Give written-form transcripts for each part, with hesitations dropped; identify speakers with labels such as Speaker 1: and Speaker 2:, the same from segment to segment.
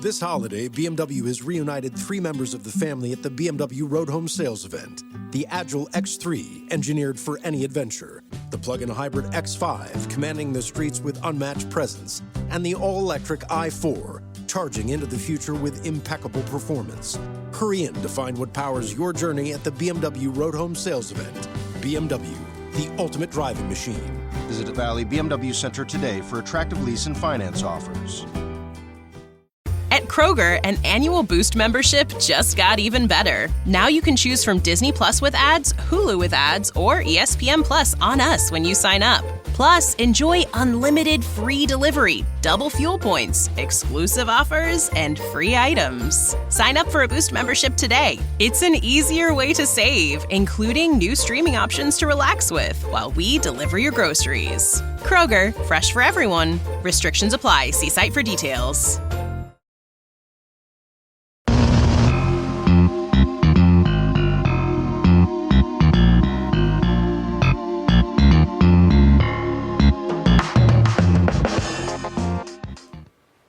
Speaker 1: This holiday, BMW has reunited 3 members of the family at the BMW Road Home Sales event. The Agile X3, engineered for any adventure. The plug-in hybrid X5, commanding the streets with unmatched presence. And the all-electric i4, charging into the future with impeccable performance. Hurry in to find what powers your journey at the BMW Road Home Sales event. BMW, the ultimate driving machine.
Speaker 2: Visit Valley BMW Center today for attractive lease and finance offers.
Speaker 3: At Kroger, an annual Boost membership just got even better. Now you can choose from Disney Plus with ads, Hulu with ads, or ESPN Plus on us when you sign up. Plus, enjoy unlimited free delivery, double fuel points, exclusive offers, and free items. Sign up for a Boost membership today. It's an easier way to save, including new streaming options to relax with while we deliver your groceries. Kroger, fresh for everyone. Restrictions apply. See site for details.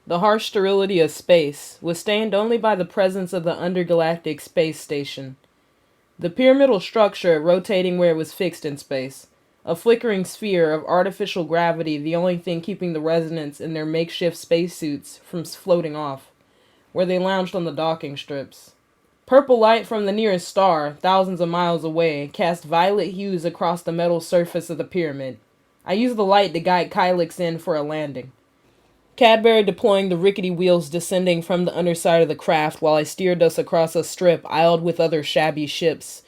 Speaker 4: The harsh sterility of space was stained only by the presence of the Undergalactic Space Station. The pyramidal structure rotating where it was fixed in space, a flickering sphere of artificial gravity, the only thing keeping the residents in their makeshift spacesuits from floating off, where they lounged on the docking strips. Purple light from the nearest star, thousands of miles away, cast violet hues across the metal surface of the pyramid. I used the light to guide Kylix in for a landing. Cadbury deploying the rickety wheels descending from the underside of the craft while I steered us across a strip aisled with other shabby ships,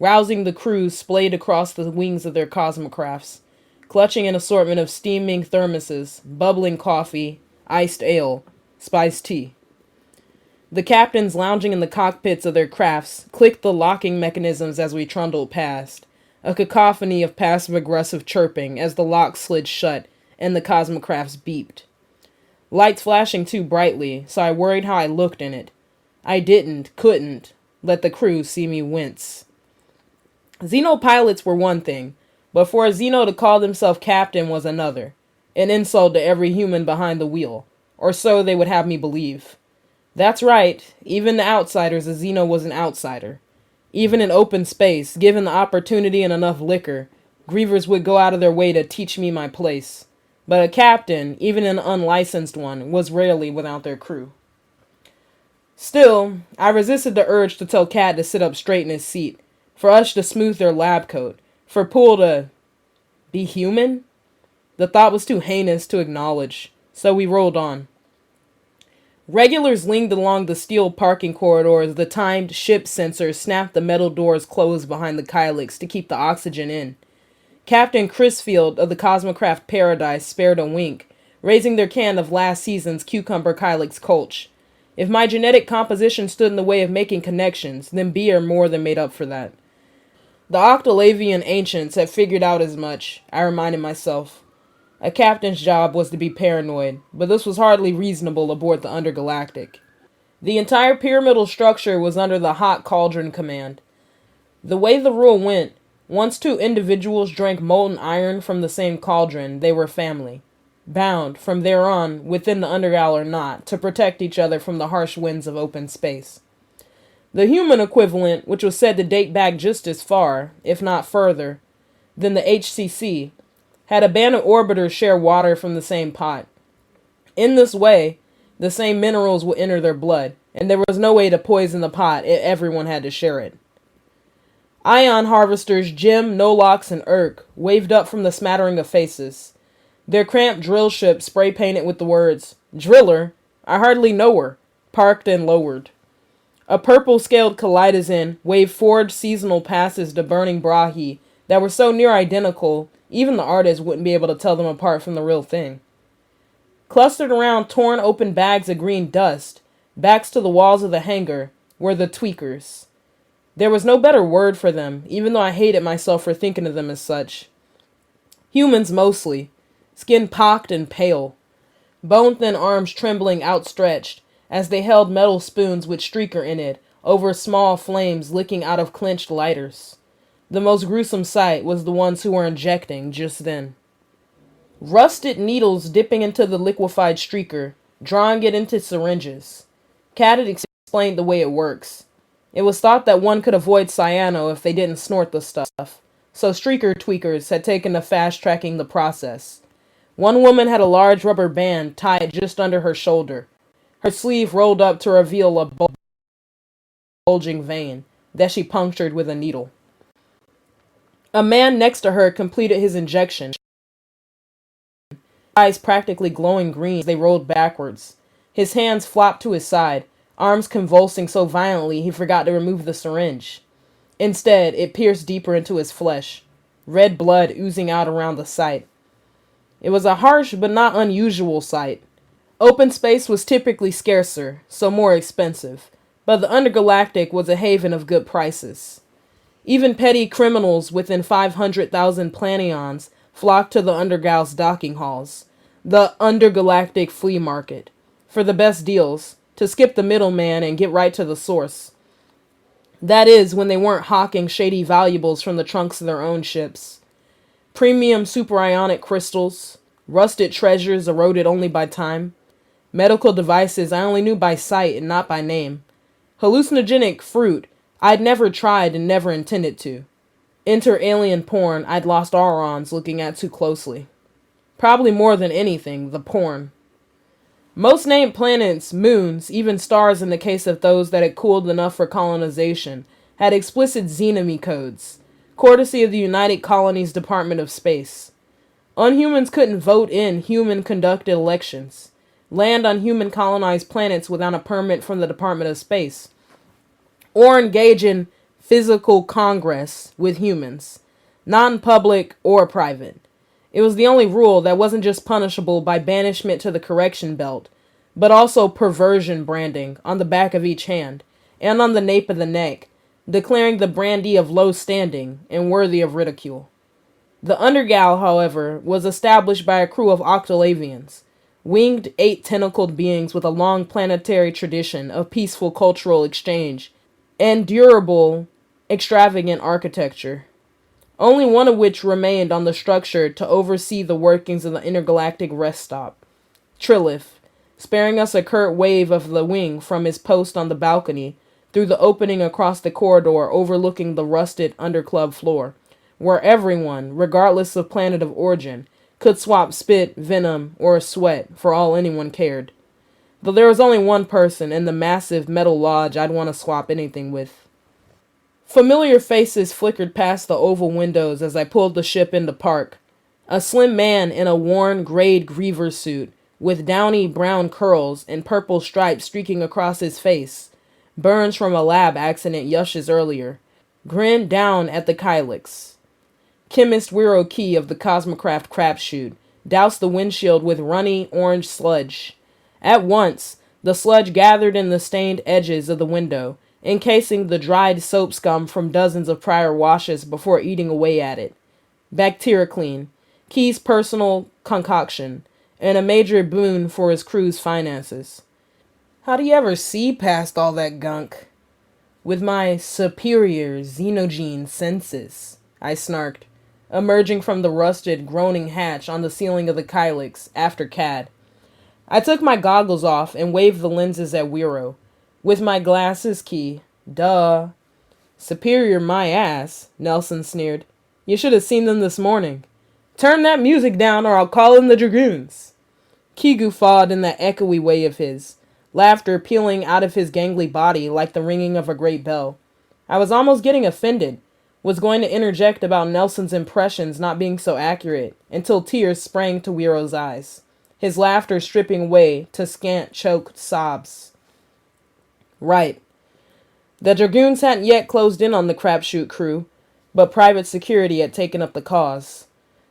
Speaker 4: rousing the crew splayed across the wings of their cosmocrafts, clutching an assortment of steaming thermoses, bubbling coffee, iced ale, spiced tea. The captains lounging in the cockpits of their crafts clicked the locking mechanisms as we trundled past, a cacophony of passive-aggressive chirping as the locks slid shut and the cosmocrafts beeped. Lights flashing too brightly, so I worried how I looked in it. I couldn't, let the crew see me wince. Xeno pilots were one thing, but for a Xeno to call himself captain was another. An insult to every human behind the wheel, or so they would have me believe. That's right, even to outsiders, a Xeno was an outsider. Even in open space, given the opportunity and enough liquor, grievers would go out of their way to teach me my place. But a captain, even an unlicensed one, was rarely without their crew. Still, I resisted the urge to tell Cat to sit up straight in his seat, for Ush to smooth their lab coat, for Poole to be human? The thought was too heinous to acknowledge, so we rolled on. Regulars linged along the steel parking corridor as the timed ship sensors snapped the metal doors closed behind the Kylix to keep the oxygen in. Captain Crisfield of the Cosmocraft Paradise spared a wink, raising their can of last season's Cucumber Kylix Kolsch. If my genetic composition stood in the way of making connections, then beer more than made up for that. The Octalavian ancients had figured out as much, I reminded myself. A captain's job was to be paranoid, but this was hardly reasonable aboard the Undergalactic. The entire pyramidal structure was under the Hot Cauldron command. The way the rule went, once 2 individuals drank molten iron from the same cauldron, they were family, bound, from there on, within the Undergal or not, to protect each other from the harsh winds of open space. The human equivalent, which was said to date back just as far, if not further, than the HCC, had abandoned orbiters share water from the same pot. In this way, the same minerals would enter their blood, and there was no way to poison the pot if everyone had to share it. Ion harvesters Jim, Nolox, and Urk waved up from the smattering of faces. Their cramped drill ship spray-painted with the words, "Driller? I hardly know her," parked and lowered. A purple-scaled Kaleidozin waved forged seasonal passes to burning Brahi that were so near identical, even the artist wouldn't be able to tell them apart from the real thing. Clustered around torn open bags of green dust, backs to the walls of the hangar, were the tweakers. There was no better word for them, even though I hated myself for thinking of them as such. Humans mostly, skin pocked and pale, bone-thin arms trembling outstretched as they held metal spoons with streaker in it over small flames licking out of clenched lighters. The most gruesome sight was the ones who were injecting just then. Rusted needles dipping into the liquefied streaker, drawing it into syringes. Kat had explained the way it works. It was thought that one could avoid cyano if they didn't snort the stuff, so streaker tweakers had taken to fast-tracking the process. One woman had a large rubber band tied just under her shoulder, her sleeve rolled up to reveal a bulging vein that she punctured with a needle. A man next to her completed his injection, eyes practically glowing green as they rolled backwards. His hands flopped to his side, arms convulsing so violently he forgot to remove the syringe. Instead, it pierced deeper into his flesh, red blood oozing out around the site. It was a harsh but not unusual sight. Open space was typically scarcer, so more expensive, but the Undergalactic was a haven of good prices. Even petty criminals within 500,000 planions flocked to the Undergal's docking halls, the Undergalactic flea market, for the best deals, to skip the middleman and get right to the source. That is, when they weren't hawking shady valuables from the trunks of their own ships. Premium superionic crystals, rusted treasures eroded only by time, medical devices I only knew by sight and not by name, hallucinogenic fruit I'd never tried and never intended to, inter-alien porn I'd lost Aurons looking at too closely. Probably more than anything, the porn. Most named planets, moons, even stars in the case of those that had cooled enough for colonization, had explicit xenomy codes, courtesy of the United Colonies Department of Space. Unhumans couldn't vote in human-conducted elections, land on human-colonized planets without a permit from the Department of Space, or engage in physical congress with humans, non-public or private. It was the only rule that wasn't just punishable by banishment to the correction belt, but also perversion branding on the back of each hand and on the nape of the neck, declaring the brandee of low standing and worthy of ridicule. The Undergal, however, was established by a crew of Octolavians, winged 8-tentacled beings with a long planetary tradition of peaceful cultural exchange and durable, extravagant architecture, only one of which remained on the structure to oversee the workings of the intergalactic rest stop, Trilith, sparing us a curt wave of the wing from his post on the balcony through the opening across the corridor overlooking the rusted underclub floor, where everyone, regardless of planet of origin, could swap spit, venom, or sweat for all anyone cared. Though there was only one person in the massive metal lodge I'd want to swap anything with. Familiar faces flickered past the oval windows as I pulled the ship into park. A slim man in a worn, grayed griever suit, with downy brown curls and purple stripes streaking across his face, burns from a lab accident yushes earlier, grinned down at the Kylix. Chemist Wiro Key of the Cosmocraft crapshoot doused the windshield with runny orange sludge. At once, the sludge gathered in the stained edges of the window, encasing the dried soap scum from dozens of prior washes before eating away at it. Bactericlean, Key's personal concoction, and a major boon for his crew's finances. How do you ever see past all that gunk? With my superior xenogene senses, I snarked, emerging from the rusted, groaning hatch on the ceiling of the Kylix after Cad. I took my goggles off and waved the lenses at Wiro. With my glasses, Key. Duh. Superior my ass, Nelson sneered. You should have seen them this morning. Turn that music down or I'll call in the dragoons. Key guffawed in that echoey way of his, laughter pealing out of his gangly body like the ringing of a great bell. I was almost getting offended, was going to interject about Nelson's impressions not being so accurate, until tears sprang to Wiro's eyes, his laughter stripping away to scant, choked sobs. Right. The dragoons hadn't yet closed in on the crapshoot crew, but private security had taken up the cause.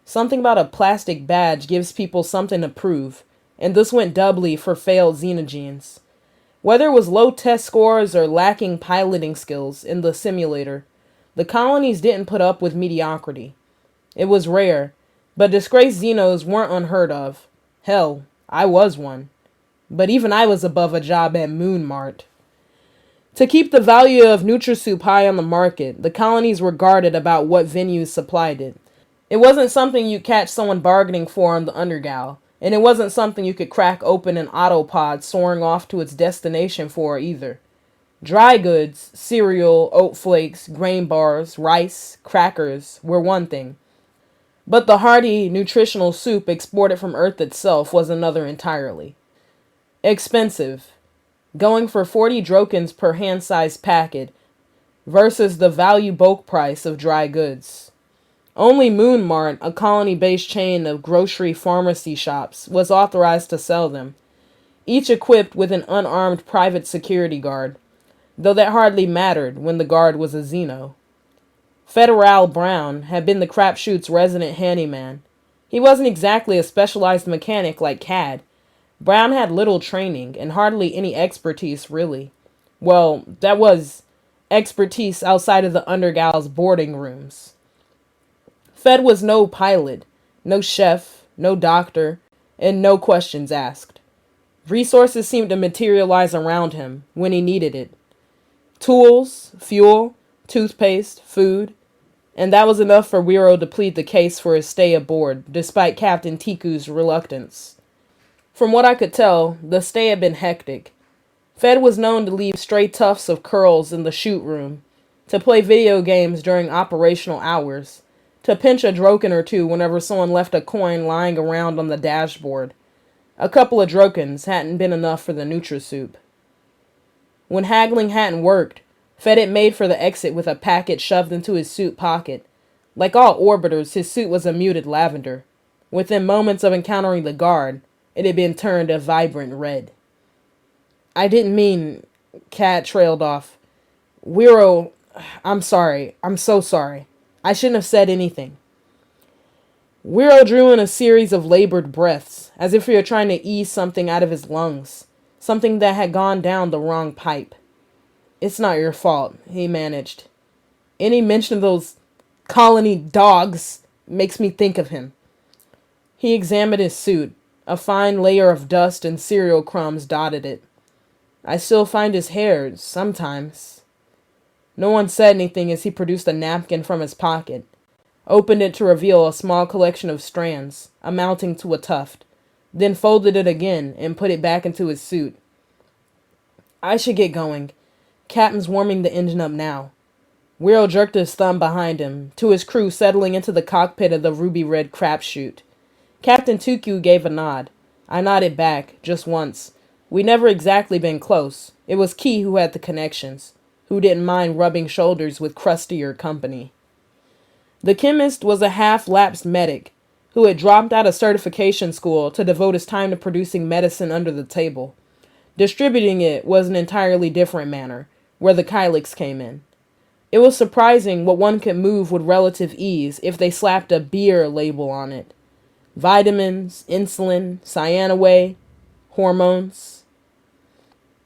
Speaker 4: Something about a plastic badge gives people something to prove, and this went doubly for failed xenogenes. Whether it was low test scores or lacking piloting skills in the simulator, the colonies didn't put up with mediocrity. It was rare, but disgraced xenos weren't unheard of. Hell, I was one. But even I was above a job at Moon Mart. To keep the value of NutraSoup high on the market, the colonies were guarded about what venues supplied it. It wasn't something you'd catch someone bargaining for on the Undergal, and it wasn't something you could crack open an autopod soaring off to its destination for either. Dry goods, cereal, oat flakes, grain bars, rice, crackers were one thing. But the hearty, nutritional soup exported from Earth itself was another entirely. Expensive, going for 40 drokins per hand-sized packet versus the value bulk price of dry goods. Only Moon Mart, a colony-based chain of grocery pharmacy shops, was authorized to sell them, each equipped with an unarmed private security guard, though that hardly mattered when the guard was a Xeno. Federal Brown had been the crapshoot's resident handyman. He wasn't exactly a specialized mechanic like Cad. Brown had little training and hardly any expertise, really. Well, that was expertise outside of the Undergal's boarding rooms. Fed was no pilot, no chef, no doctor, and no questions asked. Resources seemed to materialize around him when he needed it. Tools, fuel, toothpaste, food, and that was enough for Wiro to plead the case for his stay aboard, despite Captain Tiku's reluctance. From what I could tell, the stay had been hectic. Fed was known to leave stray tufts of curls in the shoot room, to play video games during operational hours, to pinch a droken or two whenever someone left a coin lying around on the dashboard. A couple of drokens hadn't been enough for the NutraSoup. When haggling hadn't worked, Fed had made for the exit with a packet shoved into his suit pocket. Like all orbiters, his suit was a muted lavender. Within moments of encountering the guard, it had been turned a vibrant red. I didn't mean... Cat trailed off. Wiro, I'm sorry. I'm so sorry. I shouldn't have said anything. Wiro drew in a series of labored breaths, as if he were trying to ease something out of his lungs, something that had gone down the wrong pipe. It's not your fault, he managed. Any mention of those colony dogs makes me think of him. He examined his suit. A fine layer of dust and cereal crumbs dotted it. I still find his hairs, sometimes. No one said anything as he produced a napkin from his pocket, opened it to reveal a small collection of strands, amounting to a tuft, then folded it again and put it back into his suit. I should get going. Captain's warming the engine up now. Wiro jerked his thumb behind him, to his crew settling into the cockpit of the ruby-red crapshoot. Captain Tuku gave a nod. I nodded back, just once. We'd never exactly been close. It was Key who had the connections, who didn't mind rubbing shoulders with crustier company. The chemist was a half-lapsed medic, who had dropped out of certification school to devote his time to producing medicine under the table. Distributing it was an entirely different manner, where the Kylix came in. It was surprising what one could move with relative ease if they slapped a beer label on it. Vitamins, insulin, cyanaway, hormones.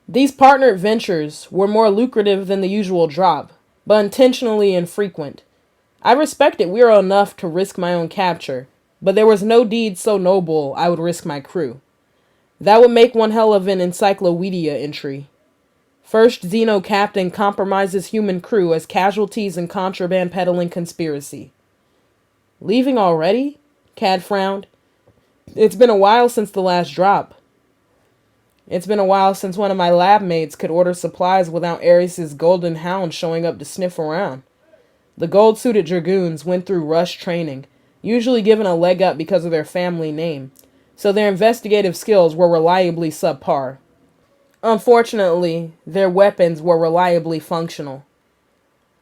Speaker 4: These partnered ventures were more lucrative than the usual drop, but intentionally infrequent. I respected Wiro enough to risk my own capture, but there was no deed so noble I would risk my crew. That would make one hell of an encyclopedia entry. First Xeno captain compromises human crew as casualties in contraband peddling conspiracy. Leaving already? Cad frowned. It's been a while since the last drop. It's been a while since one of my lab mates could order supplies without Ares' golden hound showing up to sniff around. The gold-suited dragoons went through rush training, usually given a leg up because of their family name, so their investigative skills were reliably subpar. Unfortunately, their weapons were reliably functional.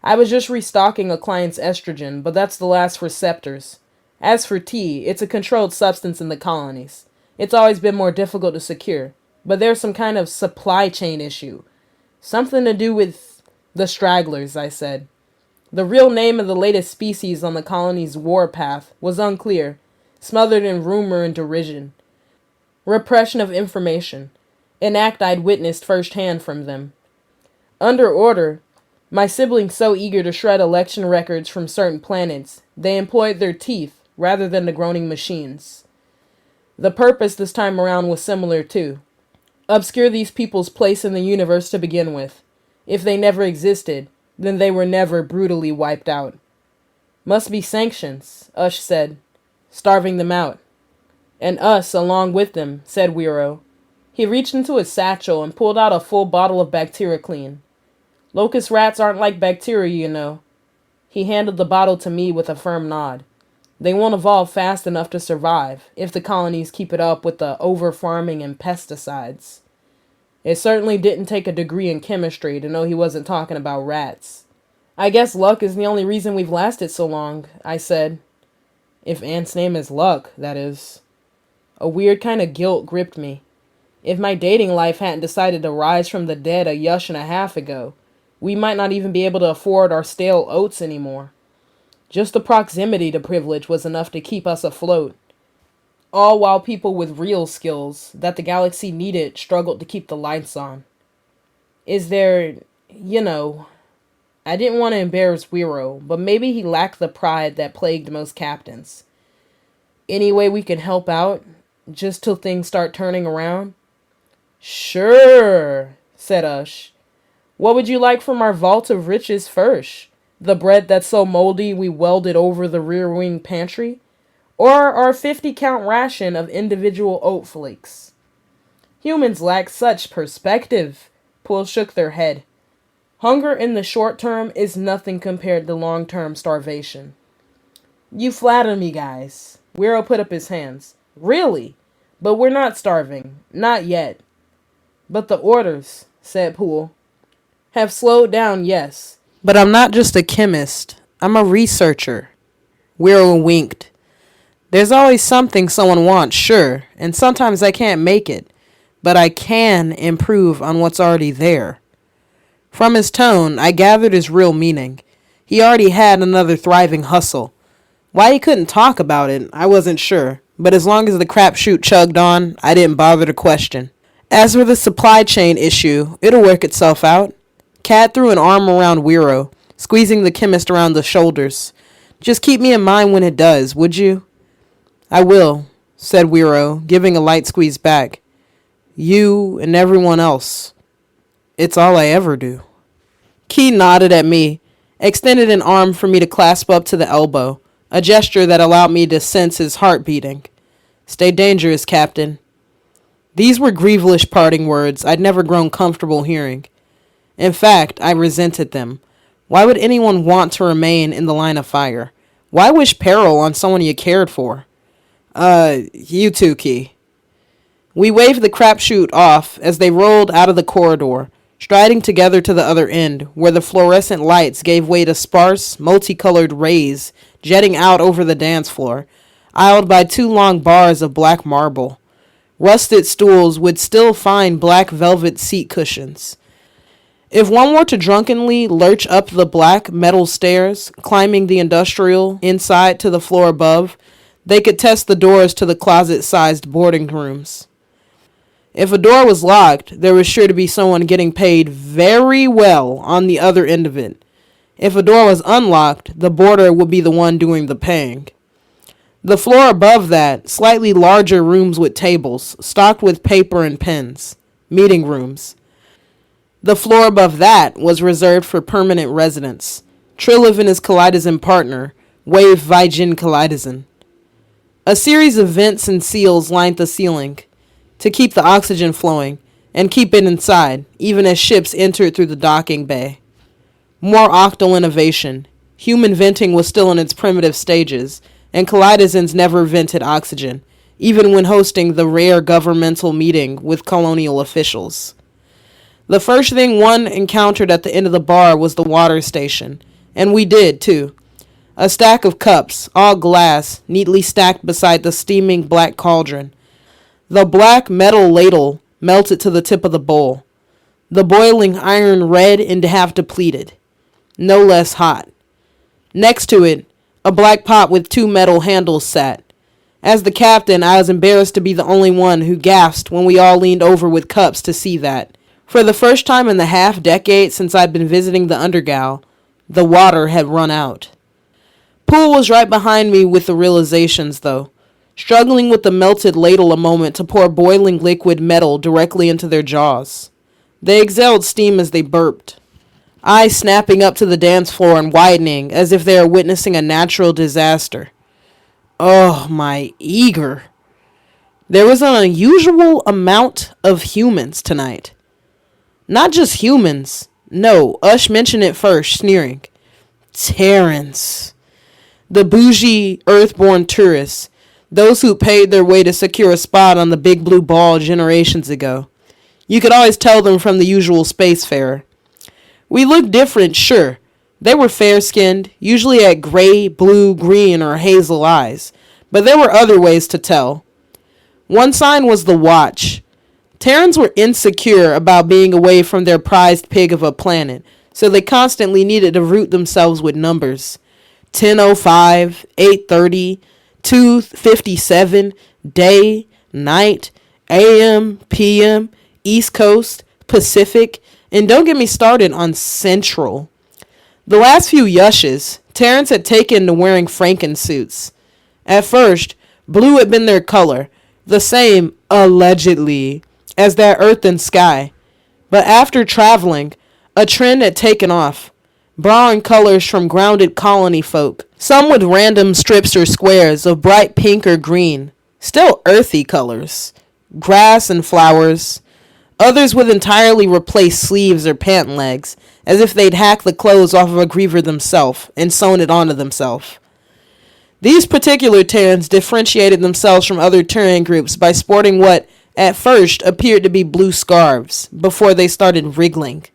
Speaker 4: I was just restocking a client's estrogen, but that's the last receptors. As for tea, it's a controlled substance in the colonies. It's always been more difficult to secure, but there's some kind of supply chain issue. Something to do with the stragglers, I said. The real name of the latest species on the colony's warpath was unclear, smothered in rumor and derision. Repression of information, an act I'd witnessed firsthand from them. Under order, my siblings so eager to shred election records from certain planets, they employed their teeth rather than the groaning machines. The purpose this time around was similar too. Obscure these people's place in the universe to begin with. If they never existed, then they were never brutally wiped out. Must be sanctions, Ush said. Starving them out. And us along with them, said Wiro. He reached into his satchel and pulled out a full bottle of bacteria-clean. Locust rats aren't like bacteria, you know. He handed the bottle to me with a firm nod. They won't evolve fast enough to survive if the colonies keep it up with the over-farming and pesticides. It certainly didn't take a degree in chemistry to know he wasn't talking about rats. I guess luck is the only reason we've lasted so long, I said. If Ant's name is Luck, that is. A weird kind of guilt gripped me. If my dating life hadn't decided to rise from the dead a yush and a half ago, we might not even be able to afford our stale oats anymore. Just the proximity to privilege was enough to keep us afloat. All while people with real skills that the galaxy needed struggled to keep the lights on. Is there, I didn't want to embarrass Wiro, but maybe he lacked the pride that plagued most captains. Any way we can help out, just till things start turning around? Sure, said Ush. What would you like from our vault of riches first? The bread that's so moldy we welded over the rear wing pantry? Or our 50-count ration of individual oat flakes? Humans lack such perspective. Pool shook their head. Hunger in the short term is nothing compared to long-term starvation. You flatter me, guys. Wiro put up his hands. Really? But we're not starving. Not yet. But the orders, said Poole, have slowed down, yes. But I'm not just a chemist. I'm a researcher. Wiro winked. There's always something someone wants, sure, and sometimes I can't make it, but I can improve on what's already there. From his tone, I gathered his real meaning. He already had another thriving hustle. Why he couldn't talk about it, I wasn't sure, but as long as the crapshoot chugged on, I didn't bother to question. As for the supply chain issue, it'll work itself out. Cat threw an arm around Wiro, squeezing the chemist around the shoulders. Just keep me in mind when it does, would you? I will, said Wiro, giving a light squeeze back. You and everyone else. It's all I ever do. Key nodded at me, extended an arm for me to clasp up to the elbow, a gesture that allowed me to sense his heart beating. Stay dangerous, Captain. These were grievous parting words I'd never grown comfortable hearing. In fact, I resented them. Why would anyone want to remain in the line of fire? Why wish peril on someone you cared for? You too, Key. We waved the crapshoot off as they rolled out of the corridor, striding together to the other end, where the fluorescent lights gave way to sparse, multicolored rays jetting out over the dance floor, aisled by 2 long bars of black marble. Rusted stools would still find black velvet seat cushions. If one were to drunkenly lurch up the black metal stairs, climbing the industrial inside to the floor above, they could test the doors to the closet-sized boarding rooms. If a door was locked, there was sure to be someone getting paid very well on the other end of it. If a door was unlocked, the boarder would be the one doing the paying. The floor above that, slightly larger rooms with tables, stocked with paper and pens. Meeting rooms. The floor above that was reserved for permanent residents. Trilliv and his Kaleidozin partner, Wave Vijin Kaleidozin. A series of vents and seals lined the ceiling to keep the oxygen flowing and keep it inside, even as ships entered through the docking bay. More octal innovation. Human venting was still in its primitive stages, and Kaleidozins never vented oxygen, even when hosting the rare governmental meeting with colonial officials. The first thing one encountered at the end of the bar was the water station, and we did, too. A stack of cups, all glass, neatly stacked beside the steaming black cauldron. The black metal ladle melted to the tip of the bowl. The boiling iron red and half depleted. No less hot. Next to it, a black pot with 2 metal handles sat. As the captain, I was embarrassed to be the only one who gasped when we all leaned over with cups to see that. For the first time in the half-decade since I'd been visiting the Undergal, the water had run out. Poole was right behind me with the realizations, though, struggling with the melted ladle a moment to pour boiling liquid metal directly into their jaws. They exhaled steam as they burped, eyes snapping up to the dance floor and widening as if they were witnessing a natural disaster. Oh, my eager. There was an unusual amount of humans tonight. Not just humans. No, Ush mentioned it first, sneering. Terrans. The bougie, earthborn tourists. Those who paid their way to secure a spot on the big blue ball generations ago. You could always tell them from the usual spacefarer. We looked different, sure. They were fair-skinned, usually had gray, blue, green, or hazel eyes. But there were other ways to tell. One sign was the watch. Terrans were insecure about being away from their prized pig of a planet, so they constantly needed to root themselves with numbers. 10:05, 8:30, 2:57, day, night, AM, PM, East Coast, Pacific, and don't get me started on Central. The last few yushes, Terrans had taken to wearing Frankensuits. At first, blue had been their color, the same, allegedly, as that earth and sky. But after traveling, a trend had taken off, borrowing colors from grounded colony folk, some with random strips or squares of bright pink or green, still earthy colors, grass and flowers, others with entirely replaced sleeves or pant legs, as if they'd hacked the clothes off of a griever themselves and sewn it onto themselves. These particular Terrans differentiated themselves from other Terran groups by sporting what, at first, appeared to be blue scarves, before they started wriggling.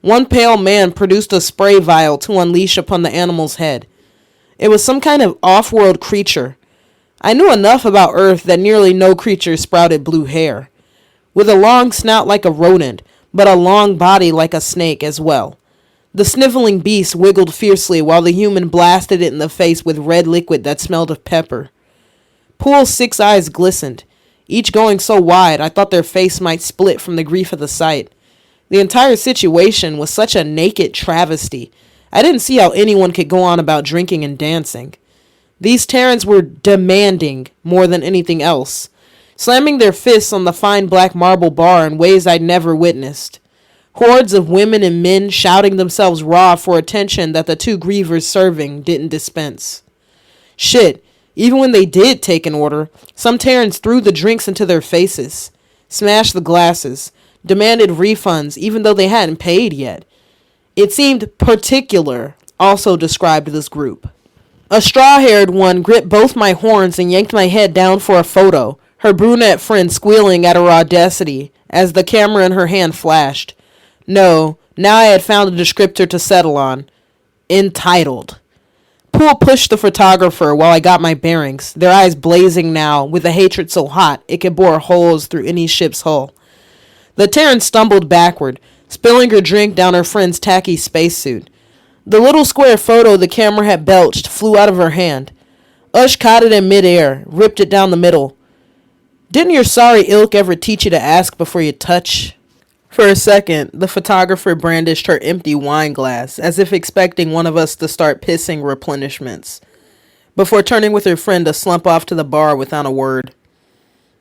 Speaker 4: One pale man produced a spray vial to unleash upon the animal's head. It was some kind of off-world creature. I knew enough about Earth that nearly no creature sprouted blue hair. With a long snout like a rodent, but a long body like a snake as well. The sniveling beast wiggled fiercely while the human blasted it in the face with red liquid that smelled of pepper. Pool's 6 eyes glistened, each going so wide I thought their face might split from the grief of the sight. The entire situation was such a naked travesty. I didn't see how anyone could go on about drinking and dancing. These Terrans were demanding more than anything else, slamming their fists on the fine black marble bar in ways I'd never witnessed. Hordes of women and men shouting themselves raw for attention that the two grievers serving didn't dispense. Shit, even when they did take an order, some Terrans threw the drinks into their faces, smashed the glasses, demanded refunds even though they hadn't paid yet. It seemed particular also described this group. A straw-haired one gripped both my horns and yanked my head down for a photo, her brunette friend squealing at her audacity as the camera in her hand flashed. No, now I had found a descriptor to settle on. Entitled. Poole pushed the photographer while I got my bearings, their eyes blazing now, with a hatred so hot it could bore holes through any ship's hull. The Terran stumbled backward, spilling her drink down her friend's tacky spacesuit. The little square photo the camera had belched flew out of her hand. Ush caught it in midair, ripped it down the middle. Didn't your sorry ilk ever teach you to ask before you touch? For a second, the photographer brandished her empty wine glass, as if expecting one of us to start pissing replenishments, before turning with her friend to slump off to the bar without a word.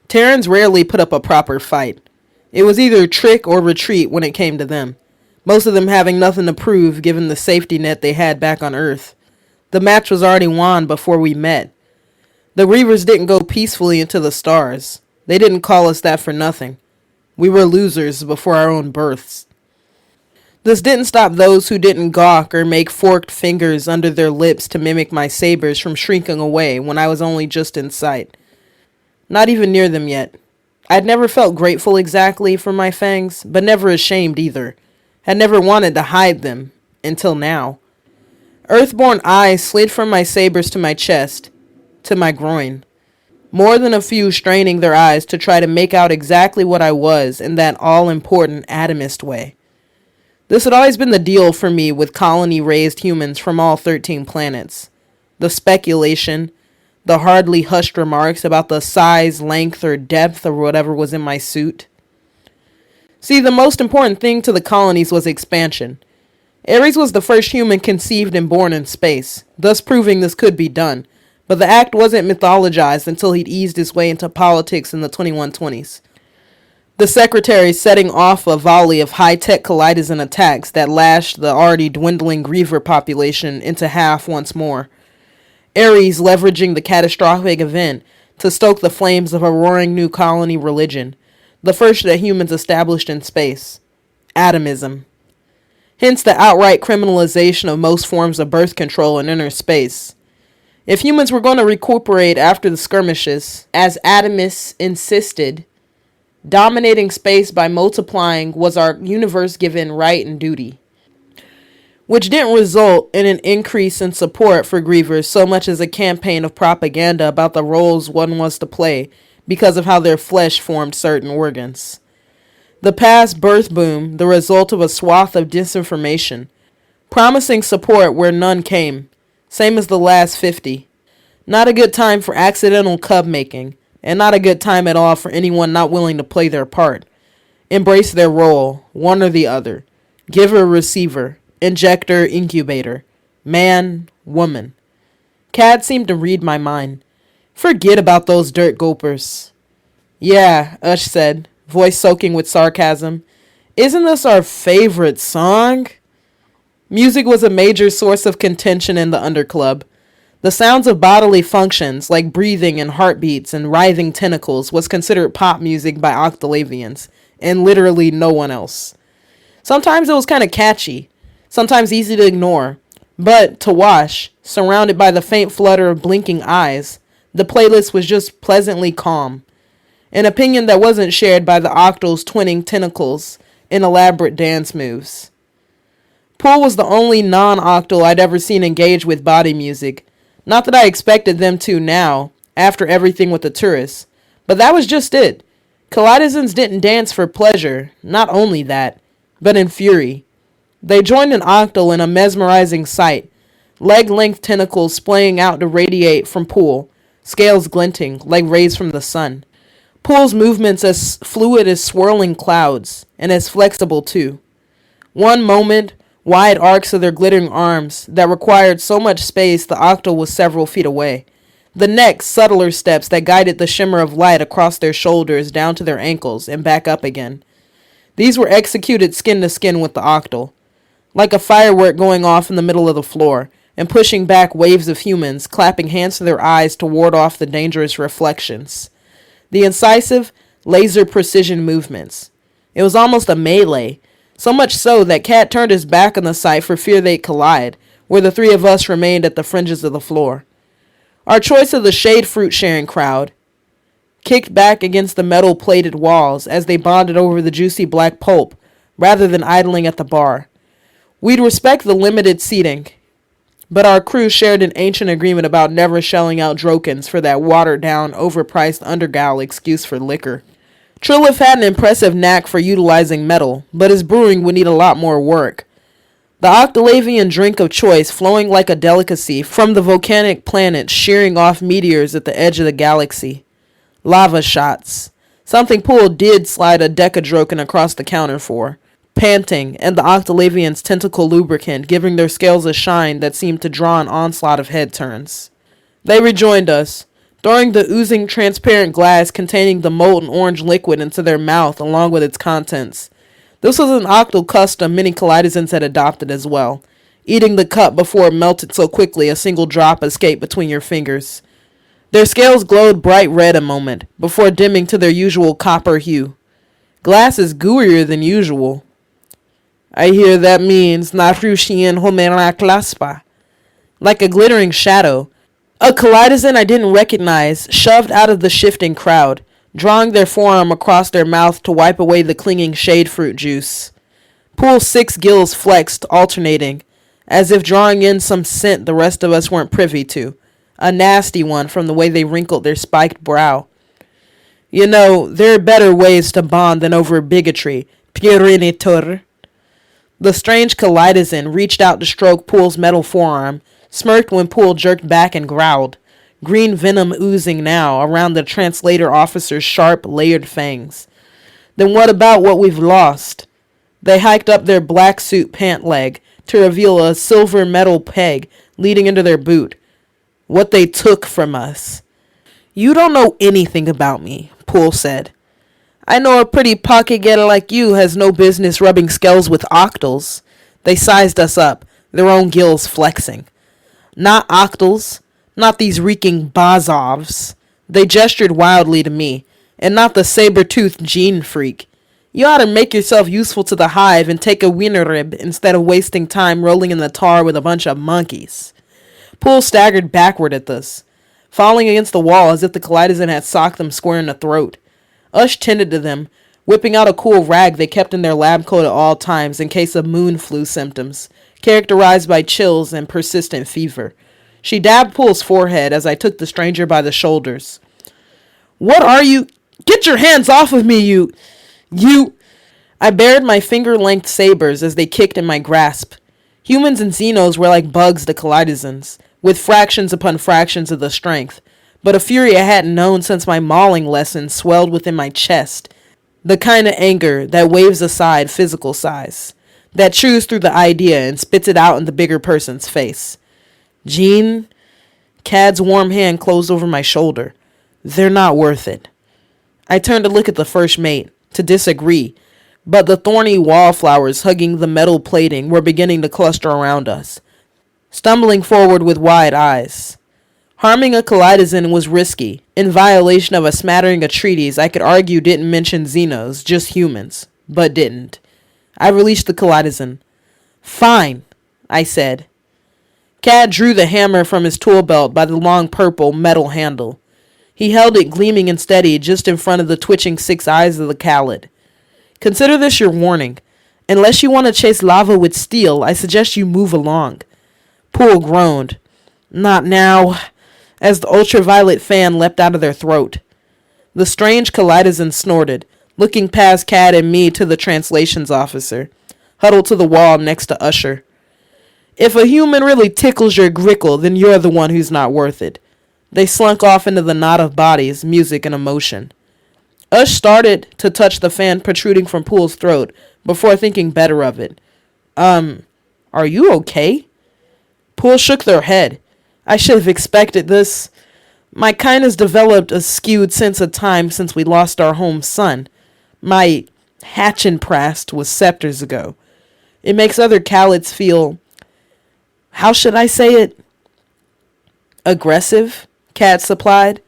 Speaker 4: Terrans rarely put up a proper fight. It was either trick or retreat when it came to them, most of them having nothing to prove given the safety net they had back on Earth. The match was already won before we met. The Reavers didn't go peacefully into the stars. They didn't call us that for nothing. We were losers before our own births. This didn't stop those who didn't gawk or make forked fingers under their lips to mimic my sabers from shrinking away when I was only just in sight. Not even near them yet. I'd never felt grateful exactly for my fangs, but never ashamed either. Had never wanted to hide them, until now. Earthborn eyes slid from my sabers to my chest, to my groin. More than a few straining their eyes to try to make out exactly what I was in that all-important atomist way. This had always been the deal for me with colony-raised humans from all 13 planets. The speculation, the hardly hushed remarks about the size, length, or depth of whatever was in my suit. See, the most important thing to the colonies was expansion. Ares was the first human conceived and born in space, thus proving this could be done. But the act wasn't mythologized until he'd eased his way into politics in the 2120s. The secretary setting off a volley of high-tech kaleidoscope attacks that lashed the already dwindling griever population into half once more. Ares leveraging the catastrophic event to stoke the flames of a roaring new colony religion, the first that humans established in space, atomism. Hence the outright criminalization of most forms of birth control in inner space. If humans were going to recuperate after the skirmishes, as atomists insisted, dominating space by multiplying was our universe-given right and duty, which didn't result in an increase in support for grievers so much as a campaign of propaganda about the roles one was to play because of how their flesh formed certain organs. The past birth boom, the result of a swath of disinformation, promising support where none came, same as the last 50. Not a good time for accidental cub making, and not a good time at all for anyone not willing to play their part. Embrace their role, one or the other. Giver, receiver. Injector, incubator. Man, woman. Cad seemed to read my mind. Forget about those dirt gulpers. Yeah, Ush said, voice soaking with sarcasm. Isn't this our favorite song? Music was a major source of contention in the underclub. The sounds of bodily functions, like breathing and heartbeats and writhing tentacles, was considered pop music by Octalavians, and literally no one else. Sometimes it was kind of catchy, sometimes easy to ignore, but to Wash, surrounded by the faint flutter of blinking eyes, the playlist was just pleasantly calm. An opinion that wasn't shared by the Octals twinning tentacles in elaborate dance moves. Poole was the only non-Octal I'd ever seen engage with body music. Not that I expected them to now, after everything with the tourists, but that was just it. Kaleidosons didn't dance for pleasure, not only that, but in fury. They joined an Octal in a mesmerizing sight, leg-length tentacles splaying out to radiate from Poole, scales glinting like rays from the sun. Poole's movements as fluid as swirling clouds, and as flexible too. One moment, wide arcs of their glittering arms that required so much space the Octal was several feet away. The next, subtler steps that guided the shimmer of light across their shoulders down to their ankles and back up again. These were executed skin to skin with the Octal, like a firework going off in the middle of the floor, and pushing back waves of humans, clapping hands to their eyes to ward off the dangerous reflections. The incisive, laser precision movements. It was almost a melee, so much so that Cat turned his back on the sight for fear they'd collide, where the three of us remained at the fringes of the floor. Our choice of the shade fruit sharing crowd kicked back against the metal-plated walls as they bonded over the juicy black pulp, rather than idling at the bar. We'd respect the limited seating, but our crew shared an ancient agreement about never shelling out drokens for that watered-down, overpriced undergal excuse for liquor. Trilliff had an impressive knack for utilizing metal, but his brewing would need a lot more work. The Octalavian drink of choice flowing like a delicacy from the volcanic planet shearing off meteors at the edge of the galaxy. Lava shots. Something Poole did slide a decadroken across the counter for. Panting, and the Octalavian's tentacle lubricant giving their scales a shine that seemed to draw an onslaught of head turns. They rejoined us, throwing the oozing transparent glass containing the molten orange liquid into their mouth along with its contents. This was an Octal custom many Kaleidosons had adopted as well, eating the cup before it melted so quickly a single drop escaped between your fingers. Their scales glowed bright red a moment, before dimming to their usual copper hue. Glass is gooier than usual. I hear that means Narushian Homera Claspa. Like a glittering shadow, a Kaleidoson I didn't recognize shoved out of the shifting crowd, drawing their forearm across their mouth to wipe away the clinging shade fruit juice. Poole's 6 gills flexed, alternating, as if drawing in some scent the rest of us weren't privy to, a nasty one from the way they wrinkled their spiked brow. You know, there are better ways to bond than over bigotry, purinitor. The strange Kaleidoson reached out to stroke Poole's metal forearm, smirked when Poole jerked back and growled, green venom oozing now around the translator officer's sharp, layered fangs. Then what about what we've lost? They hiked up their black suit pant leg to reveal a silver metal peg leading into their boot. What they took from us. You don't know anything about me, Poole said. I know a pretty pocket getter like you has no business rubbing skulls with Octals. They sized us up, their own gills flexing. Not Octals, not these reeking Bazovs. They gestured wildly to me, and not the saber-toothed gene freak. You ought to make yourself useful to the hive and take a wiener rib instead of wasting time rolling in the tar with a bunch of monkeys. Poole staggered backward at this, falling against the wall as if the Kaleidozin had socked them square in the throat. Ush tended to them, whipping out a cool rag they kept in their lab coat at all times in case of moon flu symptoms, characterized by chills and persistent fever. She dabbed Poole's forehead as I took the stranger by the shoulders. What are you? Get your hands off of me, you... I bared my finger-length sabers as they kicked in my grasp. Humans and Xenos were like bugs to Kaleidozins, with fractions upon fractions of the strength, but a fury I hadn't known since my mauling lesson swelled within my chest. The kind of anger that waves aside physical size, that chews through the idea and spits it out in the bigger person's face. Jean? Cad's warm hand closed over my shoulder. They're not worth it. I turned to look at the first mate, to disagree, but the thorny wallflowers hugging the metal plating were beginning to cluster around us, stumbling forward with wide eyes. Harming a Kaleidozin was risky, in violation of a smattering of treaties I could argue didn't mention Xenos, just humans, but didn't. I released the Kaleidozin. Fine, I said. Cad drew the hammer from his tool belt by the long purple metal handle. He held it gleaming and steady just in front of the twitching 6 eyes of the Khalid. Consider this your warning. Unless you want to chase lava with steel, I suggest you move along. Poole groaned. Not now, as the ultraviolet fan leapt out of their throat. The strange Kaleidozin snorted, looking past Cad and me to the translations officer, huddled to the wall next to Usher. If a human really tickles your grickle, then you're the one who's not worth it. They slunk off into the knot of bodies, music, and emotion. Ush started to touch the fan protruding from Poole's throat before thinking better of it. Are you okay? Poole shook their head. I should have expected this. My kind has developed a skewed sense of time since we lost our home son. My hatchin' prast was scepters ago. It makes other Khalids feel... How should I say it? Aggressive? Cad supplied.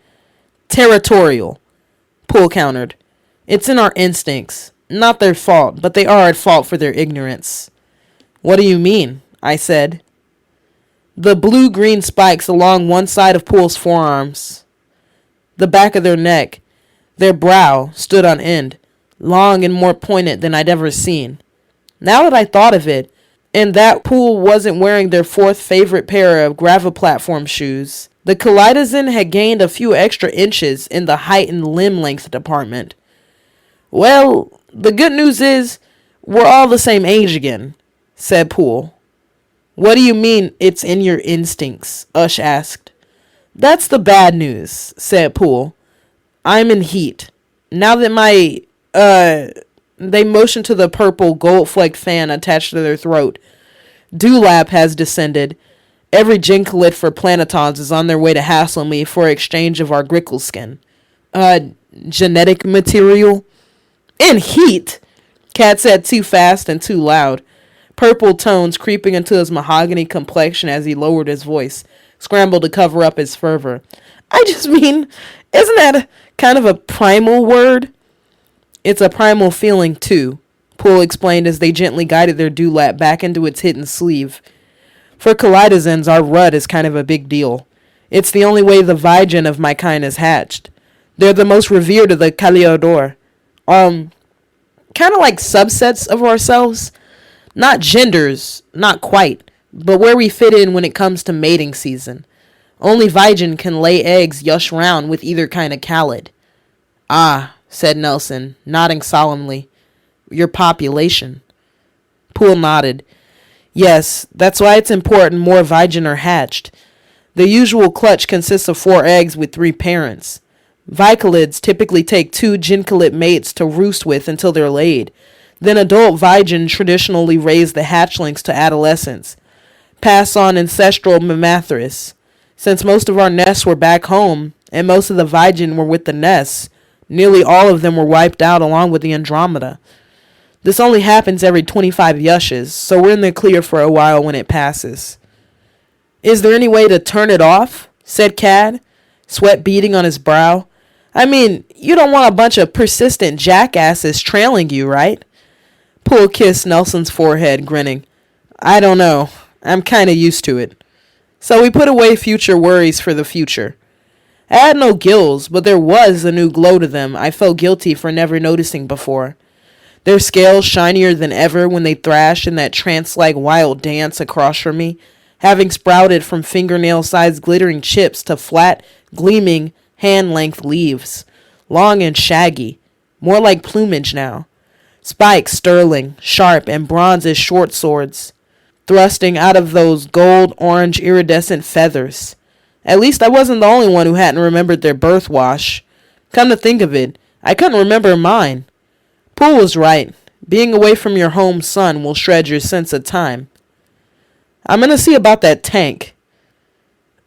Speaker 4: Territorial, Poole countered. It's in our instincts. Not their fault, but they are at fault for their ignorance. What do you mean? I said. The blue-green spikes along one side of Poole's forearms, the back of their neck, their brow stood on end, long and more pointed than I'd ever seen. Now that I thought of it, and that Poole wasn't wearing their fourth favorite pair of gravel-platform shoes, the Kaleidozin had gained a few extra inches in the height and limb length department. Well, the good news is, we're all the same age again, said Poole. What do you mean it's in your instincts? Ush asked. That's the bad news, said Poole. I'm in heat. Now that my, they motioned to the purple gold-flecked fan attached to their throat. Dewlap has descended. Every Jinkalit for Planetons is on their way to hassle me for exchange of our grickle skin. Genetic material? In heat? Cat said too fast and too loud. Purple tones creeping into his mahogany complexion as he lowered his voice, scrambled to cover up his fervor. I just mean, isn't that kind of a primal word? It's a primal feeling, too, Poole explained as they gently guided their dewlap back into its hidden sleeve. For Kaleidozins, our rud is kind of a big deal. It's the only way the Vigen of my kind is hatched. They're the most revered of the Kaliodor. Kind of like subsets of ourselves. Not genders, not quite, but where we fit in when it comes to mating season. Only Vigen can lay eggs yush round with either kind of Khalid. Ah, said Nelson, nodding solemnly. Your population. Poole nodded. Yes, that's why it's important more Vigen are hatched. The usual clutch consists of 4 eggs with 3 parents. Vicalids typically take 2 Jinkalit mates to roost with until they're laid. Then adult Vigen traditionally raise the hatchlings to adolescence, pass on ancestral mammathris. Since most of our nests were back home, and most of the Vigen were with the nests, nearly all of them were wiped out along with the Andromeda. This only happens every 25 yushes, so we're in the clear for a while when it passes. Is there any way to turn it off? Said Cad, sweat beading on his brow. I mean, you don't want a bunch of persistent jackasses trailing you, right? Poole kissed Nelson's forehead, grinning. I don't know. I'm kinda used to it. So we put away future worries for the future. I had no gills, but there was a new glow to them I felt guilty for never noticing before. Their scales shinier than ever when they thrashed in that trance-like wild dance across from me, having sprouted from fingernail-sized glittering chips to flat, gleaming, hand-length leaves, long and shaggy, more like plumage now. Spikes sterling, sharp, and bronze as short swords, thrusting out of those gold-orange iridescent feathers. At least I wasn't the only one who hadn't remembered their birth wash. Come to think of it, I couldn't remember mine. Poole was right. Being away from your home sun will shred your sense of time. I'm gonna see about that tank.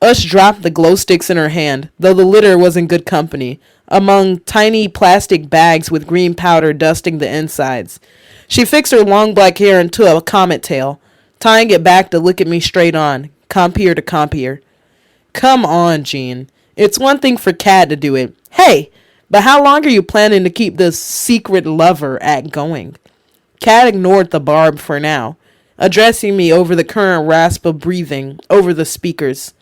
Speaker 4: Ush dropped the glow sticks in her hand, though the litter was in good company, among tiny plastic bags with green powder dusting the insides. She fixed her long black hair into a comet tail, tying it back to look at me straight on, compeer to compeer. Come on, Jean. It's one thing for Cat to do it. Hey, but how long are you planning to keep this secret lover act going? Cat ignored the barb for now, addressing me over the current rasp of breathing over the speakers.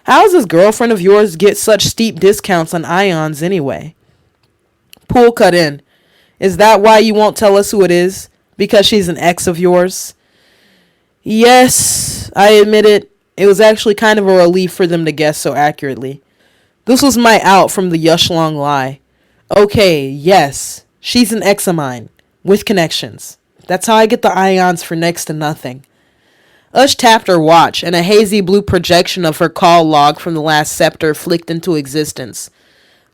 Speaker 4: How's this girlfriend of yours get such steep discounts on ions anyway? Poole cut in. Is that why you won't tell us who it is? Because she's an ex of yours? Yes, I admitted. It was actually kind of a relief for them to guess so accurately. This was my out from the yush-long lie. Okay, yes, she's an ex of mine, with connections. That's how I get the ions for next to nothing. Ush tapped her watch, and a hazy blue projection of her call log from the last scepter flicked into existence.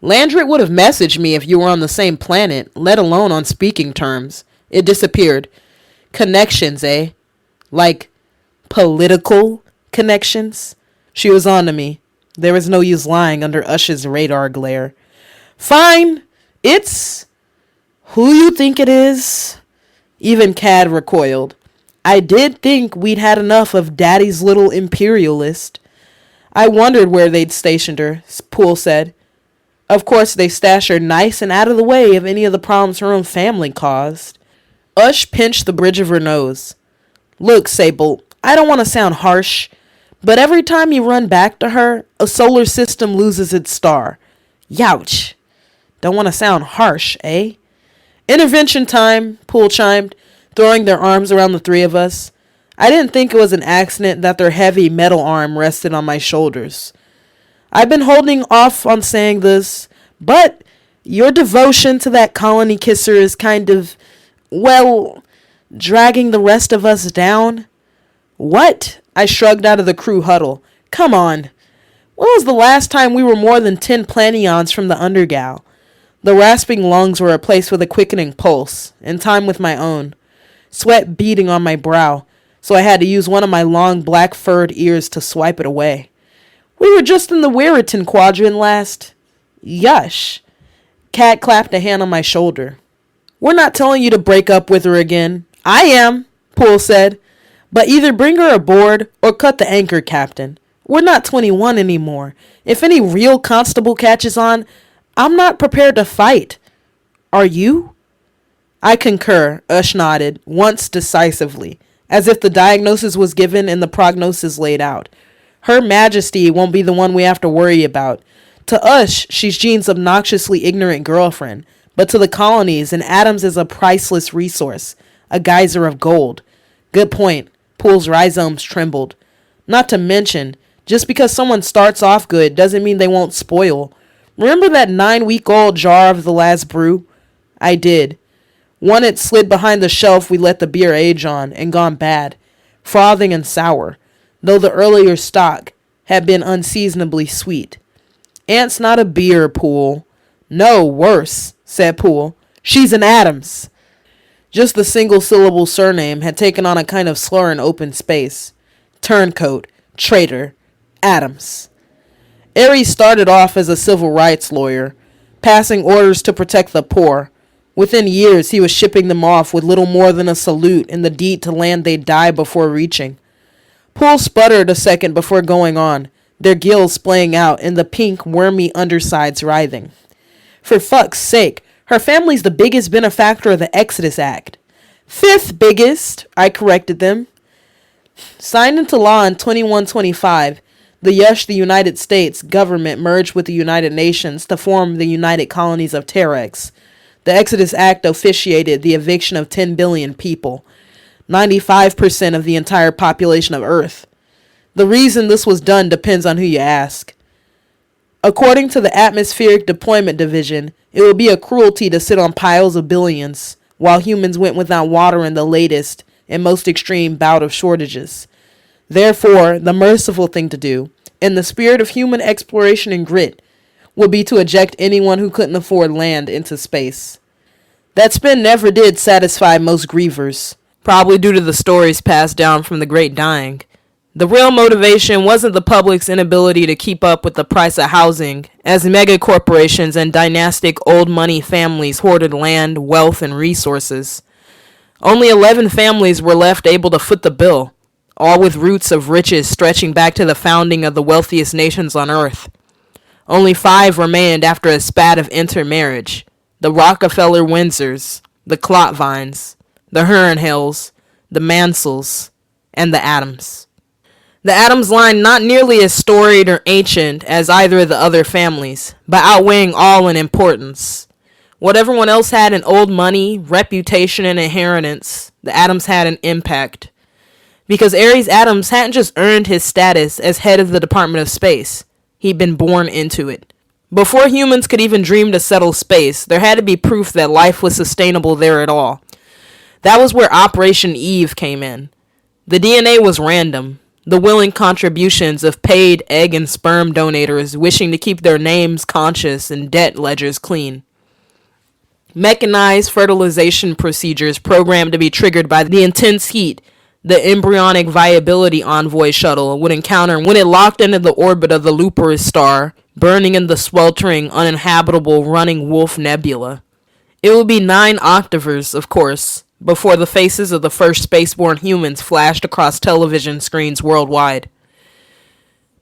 Speaker 4: Landrit would have messaged me if you were on the same planet, let alone on speaking terms. It disappeared. Connections, eh? Like, political connections? She was on to me. There was no use lying under Ush's radar glare. Fine. It's who you think it is. Even Cad recoiled. I did think we'd had enough of Daddy's little imperialist. I wondered where they'd stationed her, Poole said. Of course, they stashed her nice and out of the way of any of the problems her own family caused. Ush pinched the bridge of her nose. Look, Sable, I don't want to sound harsh, but every time you run back to her, a solar system loses its star. Youch. Don't want to sound harsh, eh? Intervention time, Poole chimed, throwing their arms around the three of us. I didn't think it was an accident that their heavy metal arm rested on my shoulders. I've been holding off on saying this, but your devotion to that colony kisser is kind of, well, dragging the rest of us down. What? I shrugged out of the crew huddle. Come on. When was the last time we were more than 10 planions from the Undergal? The rasping lungs were replaced with a quickening pulse, in time with my own. Sweat beading on my brow, so I had to use one of my long black furred ears to swipe it away. We were just in the Wereton quadrant last. Yush. Cat clapped a hand on my shoulder. We're not telling you to break up with her again. I am, Poole said. But either bring her aboard or cut the anchor, Captain. We're not 21 anymore. If any real constable catches on, I'm not prepared to fight. Are you? I concur, Ush nodded, once decisively, as if the diagnosis was given and the prognosis laid out. Her Majesty won't be the one we have to worry about. To Ush, she's Jean's obnoxiously ignorant girlfriend, but to the colonies, and Adams is a priceless resource, a geyser of gold. Good point. Poole's rhizomes trembled. Not to mention, just because someone starts off good doesn't mean they won't spoil. Remember that 9-week-old jar of the last brew? I did. One had slid behind the shelf we let the beer age on and gone bad, frothing and sour, though the earlier stock had been unseasonably sweet. Aunt's not a beer, Poole. No, worse, said Poole. She's an Adams. Just the single-syllable surname had taken on a kind of slur in open space. Turncoat, traitor, Adams. Aries started off as a civil rights lawyer, passing orders to protect the poor. Within years, he was shipping them off with little more than a salute and the deed to land they'd die before reaching. Poole sputtered a second before going on, their gills splaying out and the pink, wormy undersides writhing. For fuck's sake, her family's the biggest benefactor of the Exodus Act. Fifth biggest, I corrected them. Signed into law in 2125, the United States government merged with the United Nations to form the United Colonies of Terex. The Exodus Act officiated the eviction of 10 billion people, 95% of the entire population of Earth. The reason this was done depends on who you ask. According to the Atmospheric Deployment Division, it would be a cruelty to sit on piles of billions while humans went without water in the latest and most extreme bout of shortages. Therefore, the merciful thing to do, in the spirit of human exploration and grit, would be to eject anyone who couldn't afford land into space. That spin never did satisfy most grievers, probably due to the stories passed down from the Great Dying. The real motivation wasn't the public's inability to keep up with the price of housing, as mega corporations and dynastic old money families hoarded land, wealth, and resources. Only 11 families were left able to foot the bill, all with roots of riches stretching back to the founding of the wealthiest nations on Earth. Only 5 remained after a spat of intermarriage: the Rockefeller Windsors, the Clotvines, the Herrenhills, the Mansells, and the Adams. The Adams line not nearly as storied or ancient as either of the other families, but outweighing all in importance. What everyone else had in old money, reputation, and inheritance, the Adams had an impact. Because Aries Adams hadn't just earned his status as head of the Department of Space, he'd been born into it. Before humans could even dream to settle space, there had to be proof that life was sustainable there at all. That was where Operation Eve came in. The DNA was random. The willing contributions of paid egg and sperm donators wishing to keep their names conscious and debt ledgers clean. Mechanized fertilization procedures programmed to be triggered by the intense heat the embryonic viability envoy shuttle would encounter when it locked into the orbit of the Luperus star, burning in the sweltering, uninhabitable running wolf nebula. It would be 9 octavers, of course, before the faces of the first spaceborne humans flashed across television screens worldwide.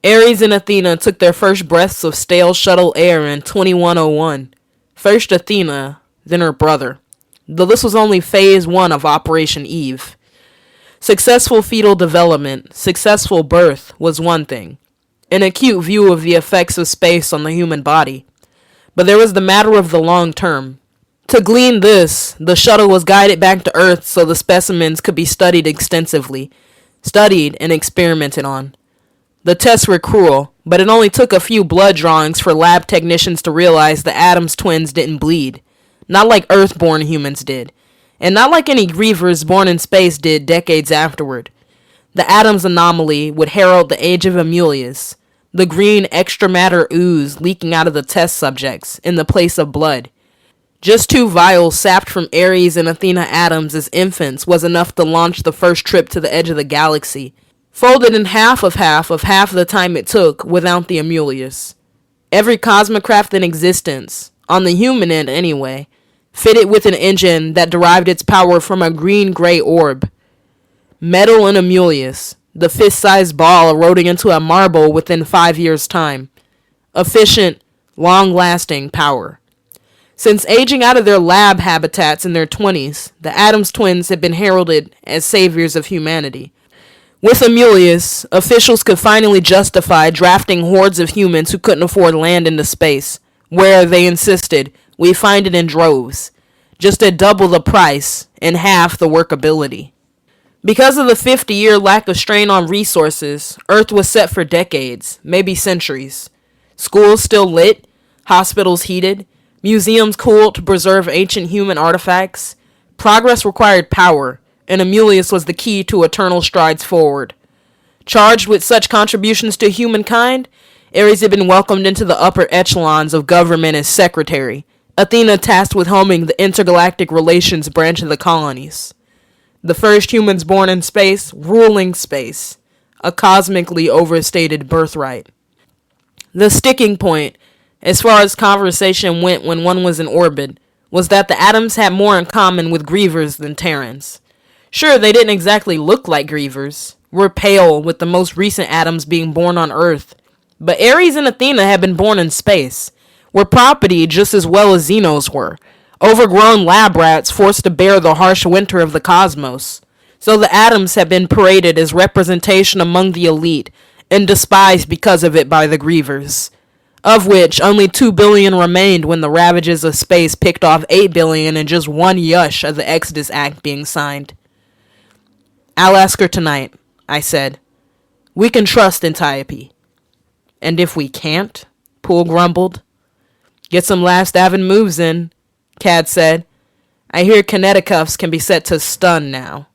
Speaker 4: Ares and Athena took their first breaths of stale shuttle air in 2101. First Athena, then her brother, though this was only phase 1 of Operation Eve. Successful fetal development, successful birth was one thing, an acute view of the effects of space on the human body. But there was the matter of the long term. To glean this, the shuttle was guided back to Earth so the specimens could be studied extensively, studied and experimented on. The tests were cruel, but it only took a few blood drawings for lab technicians to realize the Addams twins didn't bleed, not like Earth-born humans did, and not like any grievers born in space did decades afterward. The Addams anomaly would herald the age of Amulius, the green extra matter ooze leaking out of the test subjects in the place of blood. Just 2 vials sapped from Ares and Athena Adams as infants was enough to launch the first trip to the edge of the galaxy, folded in half of half the time it took without the Amulius. Every cosmocraft in existence, on the human end anyway, fitted with an engine that derived its power from a green-gray orb. Metal and Amulius, the fist-sized ball eroding into a marble within 5 years' time. Efficient, long-lasting power. Since aging out of their lab habitats in their 20s, the Addams twins had been heralded as saviors of humanity. With Amulius, officials could finally justify drafting hordes of humans who couldn't afford land into space, where, they insisted, we find it in droves, just at double the price and half the workability. Because of the 50-year lack of strain on resources, Earth was set for decades, maybe centuries. Schools still lit, hospitals heated, museums cooled to preserve ancient human artifacts. Progress required power, and Amulius was the key to eternal strides forward. Charged with such contributions to humankind, Ares had been welcomed into the upper echelons of government as secretary, Athena tasked with helming the intergalactic relations branch of the colonies. The first humans born in space, ruling space, a cosmically overstated birthright. The sticking point, as far as conversation went when one was in orbit, was that the Addams had more in common with grievers than Terrans. Sure, they didn't exactly look like grievers, were pale with the most recent Addams being born on Earth, But Ares and Athena had been born in space, where property just as well as Xenos were, overgrown lab rats forced to bear the harsh winter of the cosmos. So the atoms had been paraded as representation among the elite, and despised because of it by the grievers, of which only 2 billion remained when the ravages of space picked off 8 billion in just one yush of the Exodus Act being signed. "I'll ask her tonight," I said. "We can trust Antiope." "And if we can't?" Poole grumbled. "Get some last Avon moves in," Cad said. "I hear kineticuffs can be set to stun now."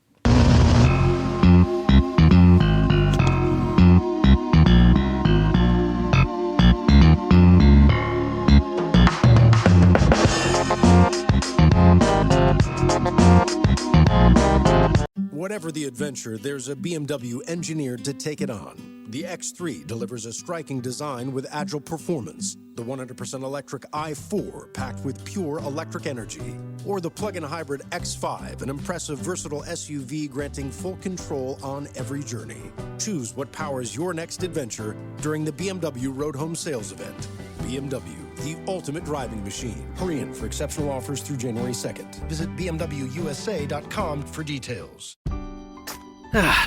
Speaker 1: Whatever the adventure, there's a BMW engineered to take it on. The X3 delivers a striking design with agile performance. The 100% electric i4 packed with pure electric energy. Or the plug-in hybrid X5, an impressive versatile SUV granting full control on every journey. Choose what powers your next adventure during the BMW Road Home Sales Event. BMW, the ultimate driving machine. Hurry in for exceptional offers through January 2nd. Visit bmwusa.com for details.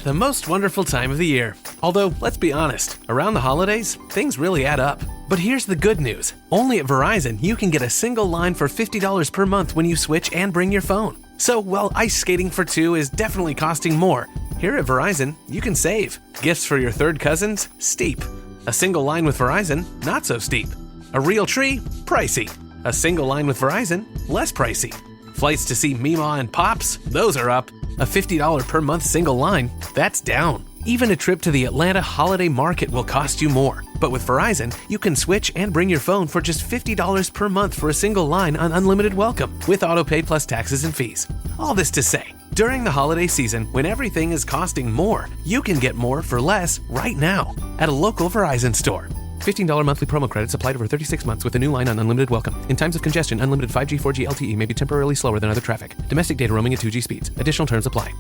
Speaker 5: The most wonderful time of the year. Although, let's be honest, around the holidays, things really add up. But here's the good news. Only at Verizon, you can get a single line for $50 per month when you switch and bring your phone. So while ice skating for two is definitely costing more, here at Verizon, you can save. Gifts for your third cousins? Steep. A single line with Verizon? Not so steep. A real tree? Pricey. A single line with Verizon? Less pricey. Flights to see Mima and Pops? Those are up. A $50 per month single line? That's down. Even a trip to the Atlanta holiday market will cost you more. But with Verizon, you can switch and bring your phone for just $50 per month for a single line on unlimited welcome, with autopay plus taxes and fees. All this to say, during the holiday season, when everything is costing more, you can get more for less right now at a local Verizon store. $15 monthly promo credits applied over 36 months with a new line on unlimited welcome. In times of congestion, unlimited 5G, 4G LTE may be temporarily slower than other traffic. Domestic data roaming at 2G speeds. Additional terms apply.